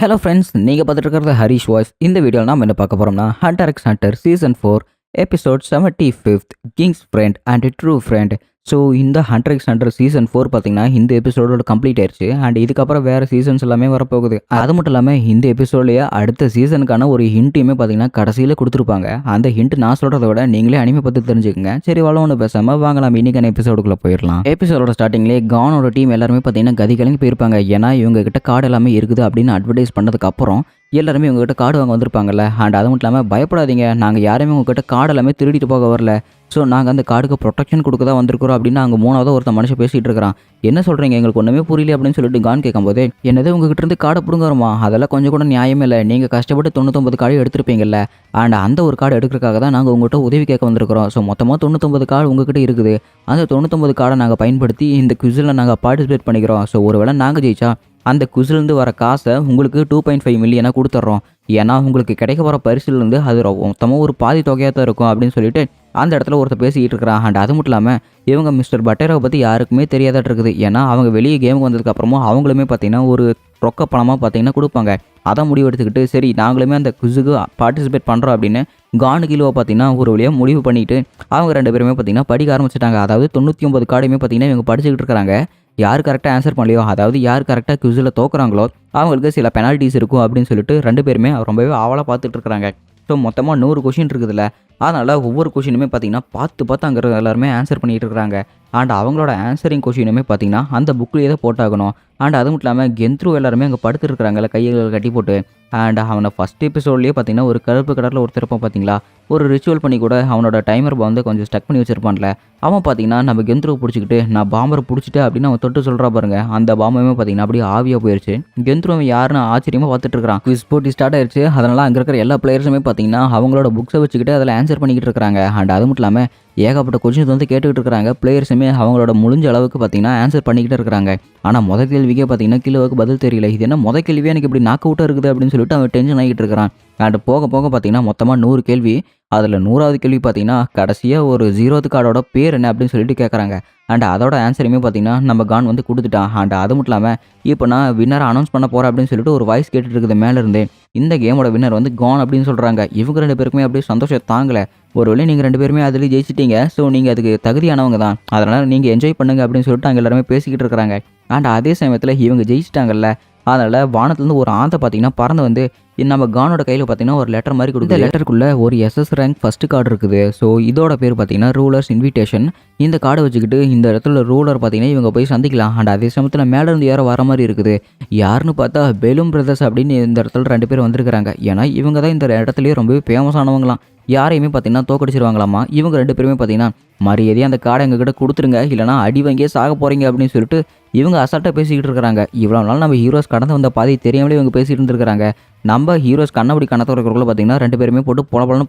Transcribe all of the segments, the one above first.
Hello friends, நீங்கள் பார்த்துட்டு இருக்கிறது ஹரிஷ் வாய்ஸ். இந்த வீடியோவில் நாம் என்ன பார்க்க போகிறோம்னா, Hunter x Hunter season 4 episode 75th kings friend and true friend. So இந்த ஹண்டர் எக்ஸ் ஹண்டர் சீசன் 4 பார்த்தீங்கன்னா இந்த எபிசோடோட கம்ப்ளீட் ஆயிடுச்சு. அண்ட் இதுக்கப்புறம் வேறு சீசன்ஸ் எல்லாமே வரப்போகுது. அது மட்டும் இல்லாமல் இந்த எபிசோட்லேயே அடுத்த சீசனுக்கான ஒரு ஹிண்ட்டையுமே பார்த்தீங்கன்னா கடைசியில் கொடுத்துருப்பாங்க. அந்த ஹிண்ட் நான் சொல்கிறத விட நீங்களே அனிமே பற்றி தெரிஞ்சுக்கோங்க. சரி, வளம் ஒன்று பேசாமல் வாங்க நம்ம இன்னைக்கான எபிசோடுக்குள்ளே போயிடலாம். எபிசோடோட ஸ்டார்டிங்லேயே கானோட டீம் எல்லாருமே பார்த்தீங்கன்னா கதி கலங்கி போயிருப்பாங்க. ஏன்னா இவங்க கிட்ட கார்டு எல்லாமே இருக்குது அப்படின்னு அட்வர்டைஸ் பண்ணதுக்கு அப்புறம் எல்லாருமே உங்ககிட்ட கார்டு வாங்க வந்திருப்பாங்கல்ல. அண்ட் அது மட்டும் இல்லாமல் பயப்படாதீங்க, நாங்கள் யாருமே உங்ககிட்ட கார்டு எல்லாமே திருடிட்டு போக வரல. ஸோ நாங்கள் அந்த கார்டுக்கு ப்ரொடெக்ஷன் கொடுக்க தான் வந்திருக்கிறோம் அப்படின்னு அங்கே மூணாவது ஒருத்த மனுஷன் பேசிகிட்டு இருக்கிறான். என்ன சொல்கிறீங்க, எங்களுக்கு ஒன்றுமே புரியல அப்படின்னு சொல்லிட்டு கான் கேட்கும்போது, என்னது உங்ககிட்ட இருந்து கார்டை பிடுங்க வருமா? அதெல்லாம் கொஞ்சம் கூட நியாயமே இல்லை. நீங்கள் கஷ்டப்பட்டு 99 கார்டு எடுத்திருப்பீங்கல்ல. அண்ட் அந்த ஒரு கார்டு எடுக்கிறதுக்காக தான் நாங்கள் உங்கள்கிட்ட உதவி கேட்க வந்திருக்கிறோம். ஸோ மொத்தமாக 99 கார்டு உங்ககிட்ட இருக்குது. அந்த 99 கார்டை நாங்கள் பயன்படுத்தி இந்த குவிஸில் நாங்கள் பார்ட்டிசிபேட் பண்ணிக்கிறோம். ஸோ ஒருவேளை நாங்கள் ஜெயிச்சா அந்த குவிஸ்லேருந்து வர காசை உங்களுக்கு 2.5 மில்லியனாக கொடுத்துட்றோம். ஏன்னா உங்களுக்கு கிடைக்க போகிற பரிசுலேருந்து அது மொத்தமாக ஒரு பாதி தொகையாக தான் இருக்கும் அப்படின்னு சொல்லிட்டு அந்த இடத்துல ஒருத்தர் பேசிக்கிட்டு இருக்கிறான். அண்ட் அது மட்டும் இல்லாமல் இவங்க மிஸ்டர் பட்டேராவை பற்றி யாருக்குமே தெரியாதாட்டு இருக்குது. ஏன்னா அவங்க வெளியே கேமுக்கு வந்ததுக்கப்புறமும் அவங்களுமே பார்த்தீங்கன்னா ஒரு ரொக்க பணமாக பார்த்தீங்கன்னா கொடுப்பாங்க. அதை முடிவு எடுத்துக்கிட்டு சரி நாங்களுமே அந்த குவிஸுக்கு பார்ட்டிசிபேட் பண்ணுறோம் அப்படின்னு கானு கிலோவை பார்த்தீங்கன்னா ஒரு வழியாக முடிவு பண்ணிவிட்டு அவங்க ரெண்டு பேருமே பார்த்தீங்கன்னா படிக்க ஆரம்பிச்சிட்டாங்க. அதாவது 99 கார்டுமே பார்த்தீங்கன்னா இவங்க படிச்சுக்கிட்டு இருக்கிறாங்க. யார் கரெக்டாக ஆன்சர் பண்ணலையோ, அதாவது யார் கரெக்டாக குவிஸில் தோக்குறாங்களோ அவங்களுக்கு சில பெனால்ட்டிஸ் இருக்கும் அப்படின்னு சொல்லிட்டு ரெண்டு பேருமே ரொம்பவே ஆவலாக பார்த்துட்டு இருக்கிறாங்க. ஸோ மொத்தமாக 100 கொஷின் இருக்குதுல்ல, அதனால் ஒவ்வொரு கொஷினுமே பார்த்தீங்கன்னா பார்த்து அங்கே எல்லாருமே ஆன்சர் பண்ணிகிட்டு இருக்கிறாங்க. அண்ட் அவங்களோட ஆன்சரிங் கொஷினுமே பார்த்தீங்கன்னா அந்த புக்லேயே தான் போட்டாகணும். அண்ட் அது மட்டும் இல்லாமல் கெந்த்ரூ எல்லாருமே அங்கே படுத்துருக்குறாங்கல்ல கையில் கட்டி போட்டு. அண்ட் அவனை ஃபஸ்ட் எபிசோட்லேயே பார்த்தீங்கன்னா ஒரு கருப்பு கலரில் ஒரு திருப்பம் பார்த்தீங்களா, ஒரு ரிச்சுவல் பண்ணி கூட அவனோட டைமர் வந்து கொஞ்சம் ஸ்டக் பண்ணி வச்சிருப்பான்ல. அவன் பார்த்தீங்கன்னா நம்ம கெந்த்ரூவை பிடிச்சிக்கிட்டு நான் பாம்பரை பிடிச்சிட்டு அப்படின்னு அவன் தொட்டு சொல்கிறா பாருங்க. அந்த பாம்பமே பார்த்தீங்கன்னா அப்படியே ஆவியாக போயிடுச்சு. கெந்த்ரூ அவன் யாருன்னு ஆச்சரியமாக பார்த்துட்டு இருக்கிறான். குவிஸ் போட்டி ஸ்டார்ட் ஆயிடுச்சு. அதனால் அங்கே இருக்கிற எல்லா பிளேயர்ஸுமே பார்த்தீங்கன்னா அவங்களோட புக்ஸை வச்சுக்கிட்டு அதில் ஆன்சர் பண்ணிக்கிட்டு இருக்கிறாங்க. அண்ட் அது மட்டும் இல்லாமல் ஏகப்பட்ட கொஷின்ஸ் வந்து கேட்டுக்கிட்டு இருக்கிறாங்க. பிளேயர்ஸுமே அவங்களோட முடிஞ்ச அளவுக்கு பார்த்தீங்கன்னா ஆன்சர் பண்ணிக்கிட்டு இருக்கிறாங்க. ஆனால் முதல் கேள்விக்கே பார்த்தீங்கன்னா கிலோவுக்கு பதில் தெரியல. இது என்ன முதல் கேள்வியே எனக்கு இப்படி நாக்கு அவுட்டாக இருக்குது அப்படின்னு சொல்லிட்டு அவன் டென்ஷன் ஆகிட்டு இருக்கிறான். அண்ட் போக பார்த்தீங்கன்னா மொத்தமாக 100 கேள்வி. அதில் 100வது கேள்வி பார்த்தீங்கன்னா கடைசியாக ஒரு 0th கார்டோட பேர் என்ன அப்படின்னு சொல்லிட்டு கேட்குறாங்க. அண்ட் அதோட ஆன்சருமே பார்த்தீங்கன்னா நம்ம கான் வந்து கொடுத்துட்டான். அண்ட் அது மட்டும் இல்லாமல் இப்போ நான் வின்னரை அனௌன்ஸ் பண்ண போகிறேன் அப்படின்னு சொல்லிட்டு ஒரு வாய்ஸ் கேட்டுட்டு இருக்குது மேலேருந்து. இந்த கேமோட வின்னர் வந்து கான் அப்படின்னு சொல்கிறாங்க. இவங்க ரெண்டு பேருக்குமே அப்படியே சந்தோஷம் தாங்கலை. ஒருவேளை நீங்கள் ரெண்டு பேருமே அதில் ஜெயிச்சிட்டீங்க. ஸோ நீங்கள் அதுக்கு தகுதியானவங்க தான், அதனால் நீங்கள் என்ஜாய் பண்ணுங்க அப்படின்னு சொல்லிட்டு அங்கே எல்லாருமே பேசிக்கிட்டு இருக்கிறாங்க. அண்ட் அதே சமயத்தில் இவங்க ஜெயிச்சிட்டாங்கல்ல, அதனால் வானத்துலேருந்து ஒரு ஆந்தை பார்த்தீங்கன்னா பறந்து வந்து நம்ம கானோட கையில் பார்த்தீங்கன்னா ஒரு லெட்டர் மாதிரி கொடுக்குது. லெட்டருக்குள்ளே ஒரு SS ரேங்க் ஃபஸ்ட்டு கார்டு இருக்குது. ஸோ இதோட பேர் பார்த்தீங்கன்னா ரூலர்ஸ் இன்விடேஷன். இந்த கார்டை வச்சுக்கிட்டு இந்த இடத்துல ரூலர் பார்த்தீங்கன்னா இவங்க போய் சந்திக்கலாம். அண்ட் அதே சமயத்தில் மேலேருந்து யாரோ வர மாதிரி இருக்குது. யாருன்னு பார்த்தா பெலும் பிரதர்ஸ் அப்படின்னு இந்த இடத்துல ரெண்டு பேர் வந்திருக்கிறாங்க. ஏன்னா இவங்க தான் இந்த இடத்துலையே ரொம்பவே ஃபேமஸானவங்களாம். யாரையுமே பார்த்தீங்கன்னா தோக்கடிச்சிருவாங்களாமா. இவங்க ரெண்டு பேருமே பார்த்தீங்கன்னா மரியாதையே அந்த கார்டை எங்ககிட்ட கொடுத்துருங்க, இல்லைனா அடி வாங்கியே சாக போகிறீங்க அப்படின்னு சொல்லிட்டு இவங்க அசால்ட்டாக பேசிக்கிட்டு இருக்கிறாங்க. இவ்வளோ நாள் நம்ம ஹீரோஸ் கடந்து வந்த பாதி தெரியாமலே இவங்க பேசிகிட்டு இருந்திருக்கிறாங்க. நம்ம ஹீரோஸ் கண்ணபடி கணத்தவர்களுக்குள்ள பார்த்தீங்கன்னா ரெண்டு பேருமே போட்டு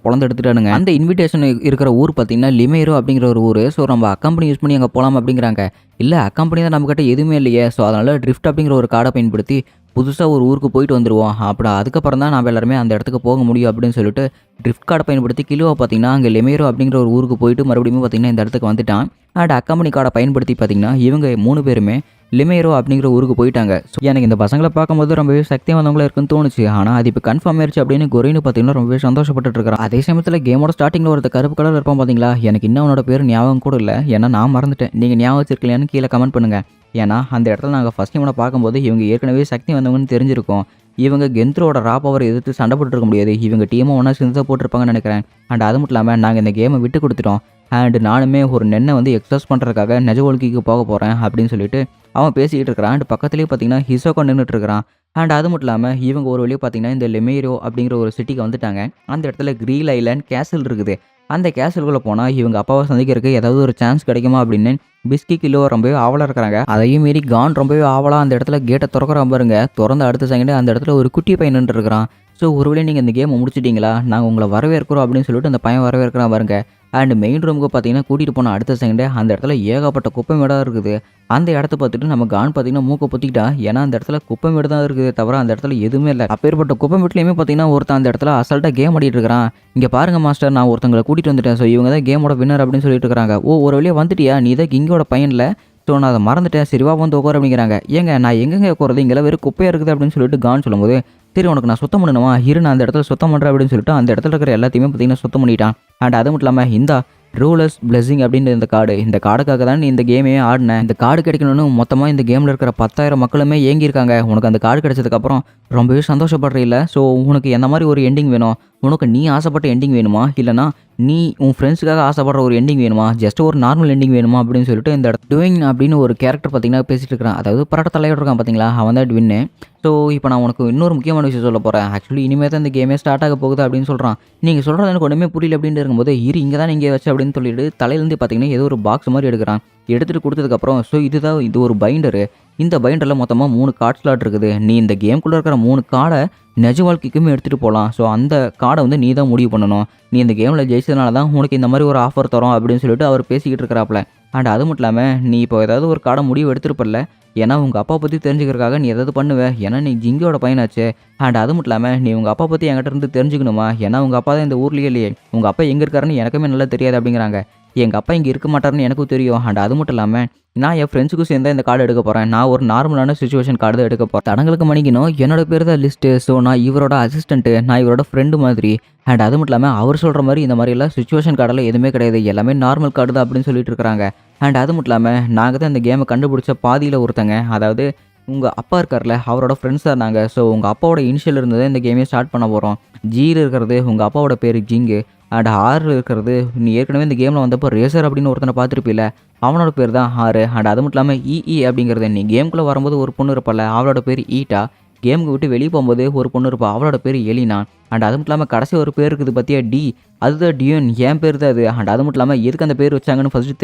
பொலந்து எடுத்துட்டானுங்க. அந்த இன்விடேஷன் இருக்கிற ஊர் பார்த்தீங்கன்னா லிமேரோ அப்படிங்கிற ஒரு ஊர். ஸோ நம்ம அக்கம்பெனி யூஸ் பண்ணி அங்கே போகலாம் அப்படிங்கிறாங்க. இல்லை அக்கம்பெனி தான் நம்மக்கிட்ட எதுவுமே இல்லையே. ஸோ அதனால் ட்ரிஃப்ட் அப்படிங்கிற ஒரு கார்டை பயன்படுத்தி புதுசாக ஒரு ஊருக்கு போயிட்டு வந்துடுவோம். அப்படி அதுக்கப்புறம் தான் நம்ம எல்லாருமே அந்த இடத்துக்கு போக முடியும் அப்படின்னு சொல்லிட்டு ட்ரிஃப்ட் கார்டை பயன்படுத்தி கிலோவை பார்த்தீங்கன்னா அங்கே லெமேரோ அப்படிங்கிற ஒரு ஊருக்கு போயிட்டு மறுபடியும் பார்த்தீங்கன்னா இந்த இடத்துக்கு வந்துட்டான். அண்ட் அக்கம்பெனி கார்டை பயன்படுத்தி பார்த்தீங்கன்னா இவங்க 3 பேருமே லிமேரோ அப்படிங்கிற ஊருக்கு போயிட்டாங்க. ஸோ எனக்கு இந்த பசங்களை பார்க்கும்போது ரொம்பவே சக்தி வந்தவங்களா இருக்குன்னு தோணுச்சு. ஆனால் அது இப்போ கன்ஃபார்ம் ஆயிடுச்சு அப்படின்னு கொரின்னு பார்த்தீங்கன்னா ரொம்பவே சந்தோஷப்பட்டு இருக்கிறான். அதே சமயத்தில் கேமோட ஸ்டார்டிங்கில் ஒருத்த கருப்பு கலர் இருப்பான் பார்த்தீங்களா, எனக்கு இன்னும் அவனோட பேர் ஞாபகம் கூட இல்லை. ஏன்னா நான் மறந்துட்டேன். நீங்கள் ஞாபகம் வச்சிருக்கலையான்னு கீழே கமெண்ட் பண்ணுங்கள். ஏன்னா அந்த இடத்துல நாங்கள் ஃபஸ்ட் டைம் பார்க்கும்போது இவங்க ஏற்கனவே சக்தி வந்தவங்கன்னு தெரிஞ்சிருக்கோம். இவங்க கெந்த்ரோட ரா பவர் எதிர்த்து சண்டை போட்டுருக்க முடியாது. இவங்க டீமும் ஒன்றா சேர்ந்து தான் போட்டிருப்பாங்கன்னு நினைக்கிறேன். அண்ட் அது மட்டும் இல்லாமல் நாங்கள் இந்த கேமை விட்டு கொடுத்துட்டோம். அண்ட் நானுமே ஒரு நெண்ணை வந்து எக்ஸாஸ் பண்ணுறதுக்காக நெஜ ஒழுக்கிக்கு போக போகிறேன் அப்படின்னு சொல்லிட்டு அவன் பேசிக்கிட்டு இருக்கிறான். அண்ட் பக்கத்துலேயே பார்த்தீங்கன்னா ஹிசோக்கோ நின்றுட்டு இருக்கிறான். அண்ட் அது மட்டும் இல்லாமல் இவங்க ஒரு வழியாக பார்த்தீங்கன்னா இந்த லெமேரோ அப்படிங்கிற ஒரு சிட்டிக்கு வந்துட்டாங்க. அந்த இடத்துல கிரீல் ஐலாண்ட் கேசல் இருக்குது. அந்த கேசல்குள்ளே போனால் இவங்க அப்பாவை சந்திக்கிறதுக்கு ஏதாவது ஒரு சான்ஸ் கிடைக்குமா அப்படின்னு பிஸ்கி கிலோ ரொம்பவே ஆவலாக இருக்கிறாங்க. அதையும் மீறி கான் ரொம்பவே ஆவலாக அந்த இடத்துல கேட்டை திறக்கிற பாருங்க. திறந்த அடுத்த செகண்டே அந்த இடத்துல ஒரு குட்டி பையன் இருக்கிறான். ஸோ ஒருவேளை நீங்கள் இந்த கேமை முடிச்சிட்டிங்களா, நாங்கள் உங்களை வரவேற்கிறோம் அப்படின்னு சொல்லிட்டு அந்த பையன் வரவேற்கிறான் பாருங்க. அண்ட் மெயின் ரூமுக்கு பார்த்தீங்கன்னா கூட்டிகிட்டு போன அடுத்த செகண்டே அந்த இடத்துல ஏகப்பட்ட குப்பை மேடாக இருக்குது. அந்த இடத்த பார்த்துட்டு நம்ம கான் பார்த்தீங்கன்னா மூக்கை பொத்திக்கிட்டான். ஏன்னா அந்த இடத்துல குப்பை மேடு தான் இருக்குது, தவிர அந்த இடத்துல எதுவுமே இல்லை. அப்பேற்பட்ட குப்பை மேட்லேயுமே பார்த்தீங்கன்னா ஒருத்தன் அந்த இடத்துல அசால்ட்டாக கேம் ஆடிட்டு இருக்கிறான். இங்கே பாருங்க மாஸ்டர், நான் ஒருத்தங்களை கூட்டிகிட்டு வந்துட்டேன். ஸோ இவங்க தான் கேமோட வின்னர் அப்படின்னு சொல்லிட்டு இருக்கிறாங்க. ஓ ஒரு வழியாக வந்துட்டியா, நீ தான் கிங்கோட பையனில் ஸோ நான் அதை மறந்துட்டேன், சரிவா வந்து உட்கார் அப்படிங்கிறாங்க. ஏங்க நான் எங்கெங்க உட்காருது, இங்கெல்லாம் வெறும் குப்பையாக இருக்குது அப்படின்னு சொல்லிட்டு கான் சொல்லும்போது, சரி உனக்கு நான் சுத்தம் பண்ணணுமா, இரு நான் அந்த இடத்துல சுத்தம் பண்ணுறேன் அப்படின்னு சொல்லிட்டு அந்த இடத்துல இருக்கிற எல்லாத்தையுமே பார்த்தீங்கன்னா சுத்தம் பண்ணிட்டான். அண்ட் அது மட்டும் இல்லாமல் இந்தா ரூலர்ஸ் பிளெஸிங் அப்படின்னு இந்த கார்டுக்காக தான் நீ இந்த கேமே ஆடினேன். இந்த கார்டு கிடைக்கணும்னு மொத்தமாக இந்த கேமில் இருக்கிற 10,000 மக்களுமே ஏங்கியிருக்காங்க. உனக்கு அந்த கார்டு கிடைச்சதுக்கப்புறம் ரொம்பவே சந்தோஷப்படுறீல்ல. ஸோ உனக்கு எந்த மாதிரி ஒரு எண்டிங் வேணும், உனக்கு நீ ஆசைப்பட்ட எண்டிங் வேணுமா, இல்லைனா நீ உன் ஃப்ரெண்ட்ஸுக்காக ஆசைப்படுற ஒரு எண்டிங் வேணுமா, ஜஸ்ட் ஒரு நார்மல் எண்டிங் வேணுமா அப்படின்னு சொல்லிட்டு இந்த டுவின் அப்படின்னு ஒரு கேரக்டர் பார்த்தீங்கன்னா பேசிட்டு இருக்கிறான். அதாவது பரட்ட தலையோட இருக்கான் பார்த்தீங்களா, அவன் தான் ட்வின்னு. ஸோ இப்போ நான் உனக்கு இன்னொரு முக்கியமான விஷயம் சொல்ல போகிறேன். ஆக்சுவலி இனிமேல் தான் இந்த கேமே ஸ்டார்ட் ஆக போகுது அப்படின்னு சொல்கிறான். நீங்கள் சொல்கிறது எனக்கு ஒன்றுமே புரியல அப்படின்னு இருக்கும்போது, இங்கே தான் நீங்கள் வச்சு அப்படின்னு சொல்லிட்டு தலையிலேருந்து பார்த்தீங்கன்னா ஏதோ ஒரு பாக்ஸ் மாதிரி எடுக்கிறான். எடுத்துகிட்டு கொடுத்ததுக்கப்புறம் ஸோ இது ஒரு பைண்டரு. இந்த பைண்டரில் மொத்தமாக 3 கார்ட் ஸ்லாட் இருக்குது. நீ இந்த கேம்குள்ளே இருக்கிற 3 கார்டை நிஜ வாழ்க்கைக்குமே எடுத்துகிட்டு போகலாம். ஸோ அந்த கார்டை வந்து நீ தான் முடிவு பண்ணணும். நீ இந்த கேமில் ஜெயிச்சதுனால தான் உனக்கு இந்த மாதிரி ஒரு ஆஃபர் தரோம் அப்படின்னு சொல்லிட்டு அவர் பேசிக்கிட்டு இருக்கிறாப்புல. அண்ட் அது மட்டும் இல்லாமல் நீ இப்போ ஏதாவது ஒரு கார்டை முடிவு எடுத்துருப்பல, ஏன்னா உங்கள் அப்பா பற்றி தெரிஞ்சுக்கிறதுக்காக நீ எதாவது பண்ணுவேன், ஏன்னா நீ ஜிங்கியோட பையனாச்சு. அண்ட் அது மட்டும் இல்லாமல் நீ உங்கள் அப்பா பற்றி என்கிட்ட இருந்து தெரிஞ்சுக்கணுமா, ஏன்னா உங்கள் அப்பா தான் இந்த ஊர்லேயே இல்லையே, உங்கள் அப்பா எங்கே இருக்காருன்னு எனக்குமே நல்லா தெரியாது அப்படிங்கிறாங்க. எங்கள் அப்பா இங்கே இருக்க மாட்டாருன்னு எனக்கும் தெரியும். அண்ட் அது மட்டும் இல்லாமல் நான் என் ஃப்ரெண்ட்ஸுக்கும் சேர்ந்து இந்த கார்டு எடுக்க போகிறேன். நான் ஒரு நார்மலான சுச்சுவேஷன் கார்டு தான் எடுக்க போகிறேன். தடங்களுக்கு மணிக்கணும் என்னோட பேர் தான் லிஸ்ட்டு. ஸோ நான் இவரோட அசிஸ்டண்ட்டு, நான் இவரோட ஃப்ரெண்டு மாதிரி. அண்ட் அது மட்டும் இல்லாமல் அவர் சொல்கிற மாதிரி இந்த மாதிரிலாம் சுச்சுவேஷன் கார்டெல்லாம் எதுவுமே கிடையாது, எல்லாமே நார்மல் கார்டு தான் அப்படின்னு சொல்லிட்டு இருக்கிறாங்க. அண்ட் அது மட்டும் இல்லாமல் நாங்கள் தான் இந்த கேமை கண்டுபிடிச்ச பாதியில் ஒருத்தங்க, அதாவது உங்கள் அப்பா இருக்கார்ல அவரோட ஃப்ரெண்ட்ஸ் தான் நாங்கள். ஸோ உங்கள் அப்பாவோட இனிஷியல் இருந்து தான் இந்த கேமே ஸ்டார்ட் பண்ண போகிறோம். ஜியில் இருக்கிறது உங்கள் அப்பாவோட பேர் ஜிங்கு. அண்ட் ஆறில் இருக்கிறது நீ ஏற்கனவே இந்த கேமில் வந்தப்போ ரேசர் அப்படின்னு ஒருத்தனை பார்த்துருப்பில்ல, அவனோட பேர் தான் ஆறு. அண்ட் அது மட்டும் இல்லாமல் இஇ அப்படிங்கிறது நீ கேமுக்குள்ளே வரும்போது ஒரு பொண்ணு இருப்பல, அவளோட பேர் ஈட்டா. கேமுக்கு விட்டு வெளியே போகும்போது ஒரு பொண்ணு இருப்பா, அவளோட பேர் எலினா. அண்ட் அது மட்டும் இல்லாமல் கடைசி ஒரு பேர் இருக்குது பார்த்தியா, டி, அதுதான் டியூன், என் பேர் தான் அது. அண்ட் அது மட்டும் இல்லாமல் எதுக்கு அந்த பேர் வச்சாங்கன்னு ஃபஸ்ட்டு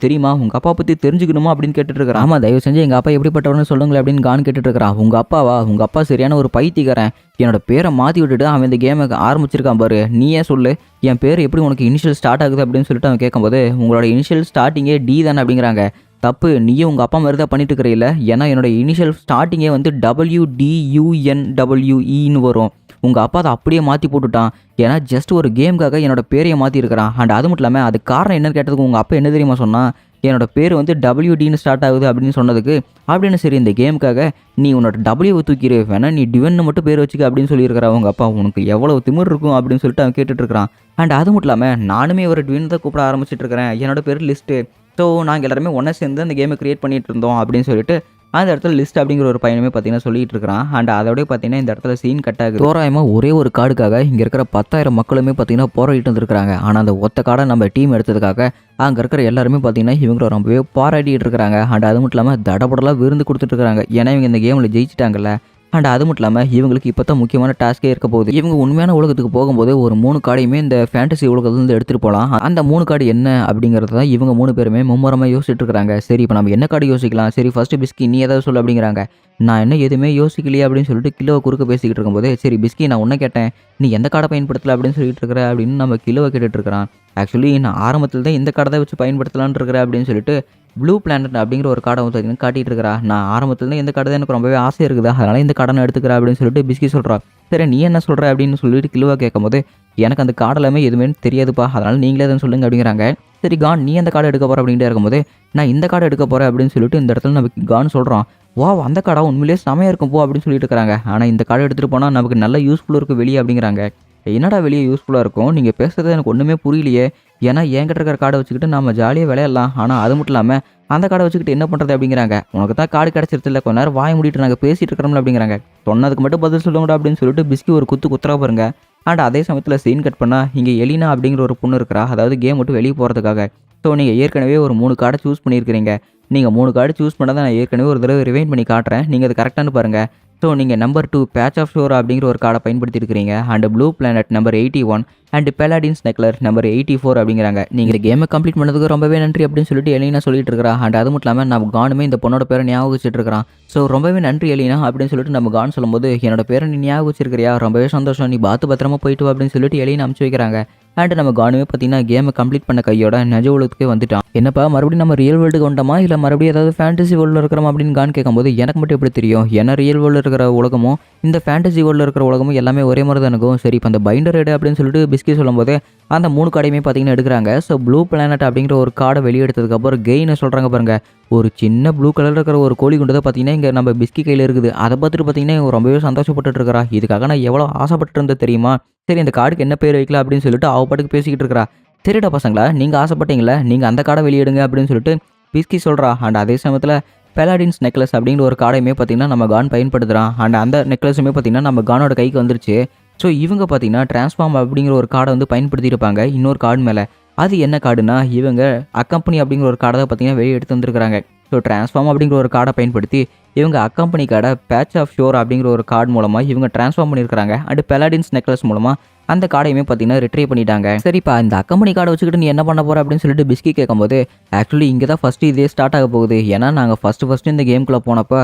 தெரியுமா உங்கள் அப்பா பற்றி தெரிஞ்சுக்கணுமா அப்படின்னு கேட்டுட்ருக்கிறான். ஆமாம் தயவு செஞ்சு எங்கள் அப்பா எப்படிப்பட்டவன்னு சொல்லுங்களேன் அப்படின்னு கான் கேட்டுட்ருக்கிறான். உங்கள் அப்பாவா, உங்கள் அப்பா சரியான ஒரு பைத்தியக்காரன், என்னோட பேரை மாற்றி விட்டுட்டு அவன் இந்த கேமை ஆரம்பிச்சிருக்கான் பாரு, நீ ஏன் சொல்லு என் பேர் எப்படி உனக்கு இனிஷியல் ஸ்டார்ட் ஆகுது அப்படின்னு சொல்லிட்டு அவன் கேட்கும்போது, உங்களோட இனிஷியல் ஸ்டார்டிங்கே டி தானே அப்படிங்கிறாங்க. தப்பு, நீயும் உங்கள் அப்பா மாதிரி தான் பண்ணிட்டு இருக்கிறீல்ல, ஏன்னா என்னோட இனிஷியல் ஸ்டார்டிங்கே வந்து WDUNWEன்னு வரும். உங்கள் அப்பா அதை அப்படியே மாற்றி போட்டுட்டான், ஏன்னா ஜஸ்ட் ஒரு கேமுக்காக என்னோட பேரையை மாற்றிருக்கிறான். அண்ட் அது மட்டும் இல்லாமல் அது காரணம் என்னன்னு கேட்டதுக்கு உங்கள் அப்பா என்ன தெரியுமா சொன்னால், என்னோட பேர் வந்து WDன்னு ஸ்டார்ட் ஆகுது அப்படின்னு சொன்னதுக்கு, அப்படின்னு சரி இந்த கேமுக்காக நீ உன்னோட டபிள்யூவை தூக்கிடு, வேணா நீ டிவன்னு மட்டும் பேர் வச்சுக்க அப்படின்னு சொல்லியிருக்கிறா உங்கள் அப்பா. உனக்கு எவ்வளோ திமிர் இருக்கும் அப்படின்னு சொல்லிட்டு அவன் கேட்டுட்ருக்கிறான். அண்ட் அது மட்டும் இல்லாமல் நானுமே ஒரு டிவன் தான் கூப்பிட ஆரம்பிச்சிட்டு இருக்கிறேன், என்னோட பேர் லிஸ்ட்டு. ஸோ நாங்கள் எல்லாருமே ஒன்றா சேர்ந்து அந்த கேமை க்ரியேட் பண்ணிகிட்டு இருந்தோம் அப்படின்னு சொல்லிட்டு அந்த இடத்துல லிஸ்ட் அப்படிங்கிற ஒரு பையனுமே பார்த்தீங்கன்னா சொல்லிட்டு இருக்கிறான். அண்ட் அதோடய பார்த்தீங்கன்னா இந்த இடத்துல சீன் கட் ஆகுது. தோராயமாக ஒரே ஒரு கார்டுக்காக இங்கே இருக்கிற 10,000 மக்களுமே பார்த்தீங்கன்னா போராடிட்டு வந்துருக்காங்க. ஆனால் அந்த ஒத்த கார்டை நம்ம டீம் எடுத்ததுக்காக அங்கே இருக்கிற எல்லாருமே பார்த்தீங்கன்னா இவங்க ரொம்பவே பாராட்டிகிட்டு இருக்கிறாங்க. அண்ட் அது மட்டும் இல்லாமல் தடபடலாம் விருந்து கொடுத்துட்டு இருக்காங்க, ஏன்னா இவங்க இந்த கேமில் ஜெயிச்சிட்டாங்கல்ல. அண்ட் அது மட்டும் இல்லாமல் இவங்களுக்கு இப்போ தான் முக்கியமான டாஸ்கே இருக்க போகுது. இவங்க உண்மையான உலகத்துக்கு போகும்போது ஒரு 3 கார்டையுமே இந்த ஃபேண்டசி உலகத்துலேருந்து எடுத்துகிட்டு போகலாம். அந்த 3 கார்டு என்ன அப்படிங்கிறது தான் இவங்க 3 பேருமே மும்மரமாக யோசிச்சுட்டு இருக்கிறாங்க. சரி இப்போ நம்ம என்ன கார்டு யோசிக்கலாம், சரி ஃபஸ்ட்டு பிஸ்கி நீ ஏதாவது சொல்லு அப்படிங்கிறாங்க. நான் என்ன எதுவுமே யோசிக்கலையே அப்படின்னு சொல்லிட்டு கிலோவை குறுக்க பேசிக்கிட்டு இருக்கும்போது, சரி பிஸ்கி நான் உன்னை கேட்டேன், நீ எந்த கார்டை பயன்படுத்தலை அப்படின்னு சொல்லிட்டு இருக்கிற அப்படின்னு நம்ம கிலோவை கேட்டுட்டு இருக்கிறான். ஆக்சுவலி நான் ஆரம்பத்தில் தான் இந்த கார்டை தான் வச்சு பயன்படுத்தலான்னு இருக்கிறேன் அப்படின்னு சொல்லிட்டு ப்ளூ பிளானட் அப்படிங்கிற ஒரு கார்டை வந்து பார்த்தீங்கன்னா காட்டிகிட்டு இருக்கிறா. நான் ஆரம்பத்துலேருந்து இந்த கார்டு தான் எனக்கு ரொம்பவே ஆசை இருக்குது, அதனால் இந்த கார்டை நான் எடுத்துக்கிறேன் அப்படின்னு சொல்லிட்டு பிஸ்கி சொல்கிறா. சரி நீ என்ன சொல்கிற அப்படின்னு சொல்லிட்டு கிலோவாக கேட்கும்போது, எனக்கு அந்த கார்டு எல்லாமே எதுவுமே தெரியாதுப்பா, அதனால் நீங்களே தான் சொல்லுங்கள் அப்படிங்கிறாங்க. சரி கான் நீ அந்த கார்டு எடுக்க போகிற அப்படின்ட்டு இருக்கும்போது, நான் இந்த கார்டு எடுக்க போகிறேன் அப்படின்னு சொல்லிட்டு இந்த இடத்துல நமக்கு கான் சொல்கிறான். வா அந்த கார்டா உண்மையிலேயே செமையாக இருக்கும் போ அப்படின்னு சொல்லிட்டு இருக்கிறாங்க. ஆனால் இந்த கார்டு எடுத்துகிட்டு போனால் நமக்கு நல்ல யூஸ்ஃபுல்லாக இருக்கும் வெளியே அப்படிங்கிறாங்க. என்னடா வெளியே யூஸ்ஃபுல்லாக இருக்கும், நீங்கள் பேசுகிறது எனக்கு ஒன்றுமே புரியலையே, ஏன்னா என்கிட்ட இருக்கிற கார்டை வச்சுக்கிட்டு நம்ம ஜாலியாக விளையாடலாம், ஆனால் அது மட்டும் இல்லாமல் அந்த கார்டை வச்சுக்கிட்டு என்ன பண்ணுறது அப்படிங்கிறாங்க. உனக்கு தான் கார்டு கிடச்சிருச்சு இல்லை, கொஞ்ச நேரம் வாய முடிட்டு நாங்கள் பேசிகிட்டு இருக்கிறோம்ல அப்படிங்கிறாங்க. சொன்னதுக்கு மட்டும் பதில் சொல்லுங்கடா அப்படின்னு சொல்லிட்டு பிஸ்கி ஒரு குத்துறா பாருங்க. அண்ட் அதே சமயத்தில் சீன் கட் பண்ணால் இங்கே எலினா அப்படிங்கிற ஒரு பொண்ணு இருக்கிறா, அதாவது கேம் விட்டு வெளியே போகிறதுக்காக. ஸோ நீங்கள் ஏற்கனவே ஒரு 3 கார்டை சூஸ் பண்ணியிருக்கிறீங்க. நீங்கள் 3 கார்டு சூஸ் பண்ணதை நான் ஏற்கனவே ஒரு தடவை ரிவைண்ட் பண்ணி காட்டுறேன், நீங்கள் அது கரெக்டானு பாருங்கள். ஸோ நீங்கள் நம்பர் 2 பேட்ச் ஆஃப் ஷோர் அப்படிங்கிற ஒரு கார்டை பயன்படுத்தியிருக்கிறீங்க. And Blue Planet number 81 and Paladins நெக்லர் நம்பர் 84 அப்படிங்கிறாங்க. நீங்கள் கேமை கம்ப்ளீட் பண்ணதுக்கு ரொம்பவே நன்றி அப்படின்னு சொல்லிட்டு எலினா சொல்லிட்டு இருக்கிறா. அண்ட் அது மட்டும் இல்லாமல் நம்ம கானுமே இந்த பொண்ணோட பேரை ஞாபகம் வச்சுட்டு இருக்கிறான். ஸோ ரொம்பவே நன்றி எலினா அப்படின்னு சொல்லிட்டு நம்ம கான் சொல்லும்போது, என்னோட பேரை நீ ஞாபகம் வச்சிருக்கிறியா, ரொம்பவே சந்தோஷம், நீ பத்திரமா போயிட்டு அப்படின்னு சொல்லிட்டு எலினா அனுப்பிச்சு வைக்கிறாங்க. அண்ட் நம்ம கானுமே பார்த்தீங்கன்னா கேமை கம்ப்ளீட் பண்ண கையோட நிஜ உலகத்துக்கே வந்துட்டான். என்னப்பா மறுபடியும் நம்ம ரியல் வேர்ல்டுக்கு வந்துட்டோமா, இல்லை மறுபடியும் ஏதாவது ஃபேண்டசி வேர்ல்டில் இருக்கிறோம் அப்படின்னு கான் கேட்கும்போது, எனக்கு மட்டும் எப்படி தெரியும், ஏன்னா ரியல் வேர்ல்டில் இருக்கிற இருக்கிற உலகமும் இந்த ஃபேண்டசி வேர்ல்டில் இருக்கிற உலகமும் எல்லாமே ஒரே மாதிரி தான் இருக்கும். சரி இப்போ அந்த பைண்டர் எடு அப்படின்னு சொல்லிட்டு பிஸ்கி சொல்லும்போது அந்த 3 கார்டையுமே பார்த்தீங்கன்னா எடுக்கிறாங்க. ஸோ ப்ளூ பிளானட் அப்படிங்கிற ஒரு கார்டை வெளியே எடுத்ததுக்கப்புறம் கெயின்னு சொல்கிறாங்க பாருங்க. ஒரு சின்ன ப்ளூ கலரில் இருக்கிற ஒரு கோழி குண்டு தான் பார்த்தீங்கன்னா இங்கே நம்ம பிஸ்கி கையில் இருக்குது. அதை பார்த்துட்டு பார்த்தீங்கன்னா இவன் ரொம்பவே சந்தோஷப்பட்டுட்டு இருக்கிறா. இதுக்காக நான் எவ்வளோ ஆசைப்பட்டு இருந்தேன் தெரியுமா? சரி இந்த கார்டுக்கு என்ன பேர் வைக்கலாம் அப்படின்னு சொல்லிட்டு அவ பாட்டுக்கு பேசிக்கிட்டு இருக்கிறா. சரிடா பசங்களா, நீங்கள் ஆசைப்பட்டீங்களா, நீங்கள் அந்த கார்டை வெளியிடுங்க அப்படின்னு சொல்லிட்டு பிஸ்கி சொல்கிறா. அண்ட் அதே சமயத்தில் பெலாடின்ஸ் நெக்லஸ் அப்படிங்கிற ஒரு கார்டையுமே பார்த்தீங்கன்னா நம்ம கான் பயன்படுத்துகிறான். அண்ட் அந்த நெக்லஸுமே பார்த்தீங்கன்னா நம்ம கானோட கைக்கு வந்துருச்சு. ஸோ இவங்க பார்த்தீங்கன்னா டிரான்ஸ்ஃபார்ம் அப்படிங்கிற ஒரு கார்டை வந்து பயன்படுத்தியிருப்பாங்க இன்னொரு கார்டு மேலே. அது என்ன கார்டுனா இவங்க அக்கம்பெனி அப்படிங்கிற ஒரு கார்டை தான் பார்த்தீங்கன்னா வெளியே எடுத்து வந்துருக்காங்க. ஸோ டிரான்ஸ்ஃபார்ம் அப்படிங்கிற ஒரு கார்டை பயன்படுத்தி இவங்க அக்கம்பெனி கார்டை பேட்ச் ஆஃப் ஷோர் அப்படிங்கிற ஒரு கார்டு மூலமாக இவங்க டிரான்ஸ்ஃபார்ம் பண்ணியிருக்காங்க. அண்ட் பெலாடின்ஸ் நெக்லஸ் மூலமாக அந்த கார்டையுமே பார்த்தீங்கன்னா ரிட்ரைவ் பண்ணிட்டாங்க. சரிப்பா இந்த அக்கம்பெனி கார்டை வச்சுக்கிட்டு நீ என்ன பண்ண போகிற அப்படின்னு சொல்லிட்டு பிஸ்கி கேட்கும்போது ஆக்சுவலி இங்கே தான் ஃபஸ்ட்டு இதே ஸ்டார்ட் ஆக போகுது. ஏன்னா நாங்கள் ஃபஸ்ட்டு இந்த கேமுக்குள்ளே போனப்போ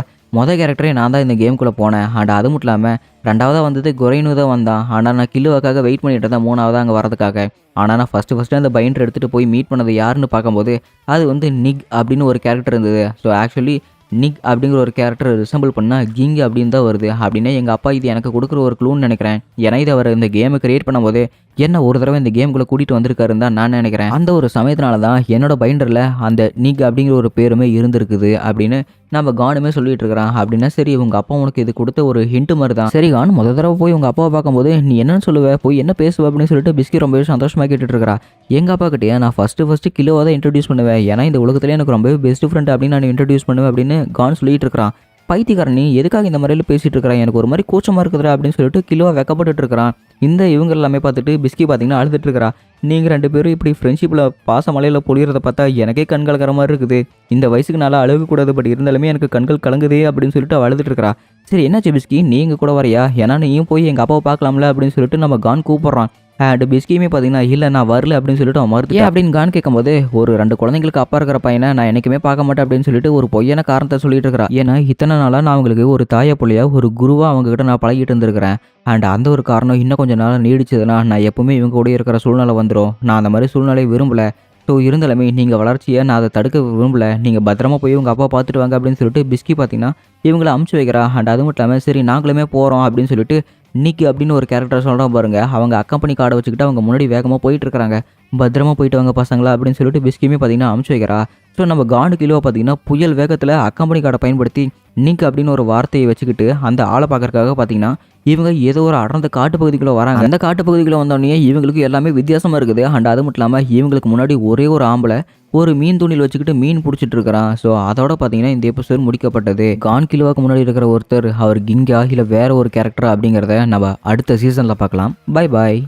கேரக்டரே நான் தான் இந்த கேமுக்குள்ளே போனேன். அண்ட் அது மட்டும் இல்லாமல் 2வதாக வந்தது குறைனு தான் வந்தான். ஆனால் நான் கில்லுவாக்காக வெயிட் பண்ணிட்டு இருந்தேன் 3வதாக அங்கே வரதுக்காக. ஆனால் நான் ஃபஸ்ட்டு அந்த பைண்டர் எடுத்துகிட்டு போய் மீட் பண்ணது யாருன்னு பார்க்கும்போது அது வந்து நிக் அப்படின்னு ஒரு கேரக்டர் இருந்தது. ஸோ ஆக்சுவலி நிக் அப்படிங்கிற ஒரு கேரக்டர் ரிசம்பிள் பண்ணால் கிங் அப்படின்னு தான் வருது. அப்படின்னா எங்கள் அப்பா இது எனக்கு கொடுக்குற ஒரு க்ளூன்னு நினைக்கிறேன். ஏன்னா இதை அவர் இந்த கேமை கிரியேட் பண்ணும்போது என்ன ஒரு தடவை இந்த கேமுக்குள்ளே கூட்டிகிட்டு வந்திருக்காருன்னு தான் நான் நினைக்கிறேன். அந்த ஒரு சமயத்தினால தான் என்னோட பைண்டரில் அந்த நிக் அப்படிங்கிற ஒரு பேருமே இருந்திருக்குது அப்படின்னு நம்ம கானுமே சொல்லிட்டு இருக்கிறான். அப்படின்னா சரி உங்கள் அப்பா உனக்கு இது கொடுத்த ஒரு ஹிண்ட் மாதிரி தான். சரி கான் முதல் தடவை போய் உங்கள் அப்பாவை பார்க்கும்போது நீ என்னன்னு சொல்லுவ, போய் என்ன பேசுவ அப்படின்னு சொல்லிட்டு பிஸ்கி ரொம்பவே சந்தோஷமாக கேட்டுட்டு இருக்கிறா. எங்கள் அப்பா கிட்டே நான் ஃபஸ்ட்டு கிலோவை தான் இன்ட்ரடியூஸ் பண்ணுவேன். ஏன்னா இந்த உலகத்திலே எனக்கு ரொம்பவே பெஸ்ட் ஃப்ரெண்ட் அப்படின்னு நான் இன்ட்ரடியூஸ் பண்ணுவேன் அப்படின்னு கான் சொல்லிட்டு இருக்கிறான். பைத்தியக்காரன் நீ எதுக்காக இந்த மாதிரில பேசிகிட்டு இருக்கிறான், எனக்கு ஒரு மாதிரி கூச்சமாக இருக்குதுடா அப்படின்னு சொல்லிட்டு கிலோவை வெக்கப்பட்டு இருக்கிறான். இந்த இவங்க எல்லாமே பார்த்துட்டு பிஸ்கி பார்த்தீங்கன்னா அழுதுட்டு இருக்கிறா. நீங்கள் 2 பேரும் இப்படி ஃப்ரெண்ட்ஷிப்பில் பாச மலையில் பொழியறதை பார்த்தா எனக்கே கண் கலக்கிற மாதிரி இருக்குது. இந்த வயசுக்கு நல்லா அழுகக்கூடாது, பட் இருந்தாலுமே எனக்கு கண்கள் கலங்குதே அப்படின்னு சொல்லிட்டு அவள் அழுதுட்டு இருக்கிறா. சரி என்னாச்சு பிஸ்கி நீங்கள் கூட வரையா, ஏன்னா நீயும் போய் எங்கள் அப்பாவை பார்க்கலாம்ல அப்படின்னு சொல்லிட்டு நம்ம கான் கூப்பிட்றான். அண்ட் பிஸ்கியுமே பார்த்தீங்கன்னா இல்லை நான் வரல அப்படின்னு சொல்லிட்டு அவன் மறுத்து அப்படின்னு கான் கேட்கும்போது ஒரு 2 குழந்தைங்களுக்கு அப்பா இருக்கிற பையனை நான் என்றைக்குமே பார்க்க மாட்டேன் அப்படின்னு சொல்லிட்டு ஒரு பொய்யான காரணத்தை சொல்லிட்டு இருக்கிறா. ஏன்னா இத்தனை நாளாக நான் அவங்களுக்கு ஒரு தாயை புள்ளையா ஒரு குருவாக அவங்ககிட்ட நான் பழகிட்டு இருந்திருக்கிறேன். அண்ட் அந்த ஒரு காரணம் இன்னும் கொஞ்சம் நாள் நீடிச்சதுன்னா நான் எப்பவுமே இவங்க கூட இருக்கிற சூழ்நிலை வந்துடும். நான் அந்த மாதிரி சூழ்நிலையை விரும்பலை. ஸோ இருந்தாலுமே நீங்கள் வளர்ச்சியை நான் அதை தடுக்க விரும்பல, நீங்கள் பத்திரமா போய் உங்கள் அப்பா பார்த்துட்டு வாங்க அப்படின்னு சொல்லிட்டு பிஸ்கி பார்த்தீங்கன்னா இவங்களை அமுச்சு வைக்கிறா. அண்ட் அது மட்டும் இல்லாமல் சரி நாங்களுமே போகிறோம் அப்படின்னு சொல்லிட்டு நிக்கி அப்படின்னு ஒரு கேரக்டர் சொல்கிறோம் பாருங்க. அவங்க அக்கம்பெனி கார்டை வச்சுக்கிட்டு அவங்க முன்னாடி வேகமாக போயிட்டு இருக்கிறாங்க. பத்திரமா போயிட்டு வாங்க பசங்களா அப்படின்னு சொல்லிட்டு பிஸ்கியுமே பார்த்தீங்கன்னா அமுச்சு வைக்கிறா. ஸோ நம்ம காண்டு கிலோவை பார்த்தீங்கன்னா புயல் வேகத்தில் அக்கம்பெனி கார்டை பயன்படுத்தி நிக் அப்படின்னு ஒரு வார்த்தையை வச்சுக்கிட்டு அந்த ஆளை பார்க்கறதுக்காக பார்த்தீங்கன்னா இவங்க ஏதோ ஒரு அடர்ந்த காட்டு பகுதிக்குள்ளே வராங்க. அந்த காட்டு பகுதிக்குள்ளே வந்தோடனே இவங்களுக்கு எல்லாமே வித்தியாசமாக இருக்குது. அண்ட் அது மட்டும் இல்லாமல் இவங்களுக்கு முன்னாடி ஒரே ஒரு ஆம்பளை ஒரு மீன் தூணில் வச்சுக்கிட்டு மீன் பிடிச்சிட்டு இருக்கிறான். ஸோ அதோட பார்த்தீங்கன்னா இந்த எபிசோட் முடிக்கப்பட்டது. கான் கிலோவாக்கு முன்னாடி இருக்கிற ஒருத்தர் அவர் கிங்கா இல்லை வேற ஒரு கேரக்டர் அப்படிங்கிறத நம்ம அடுத்த சீசனில் பார்க்கலாம். Bye bye.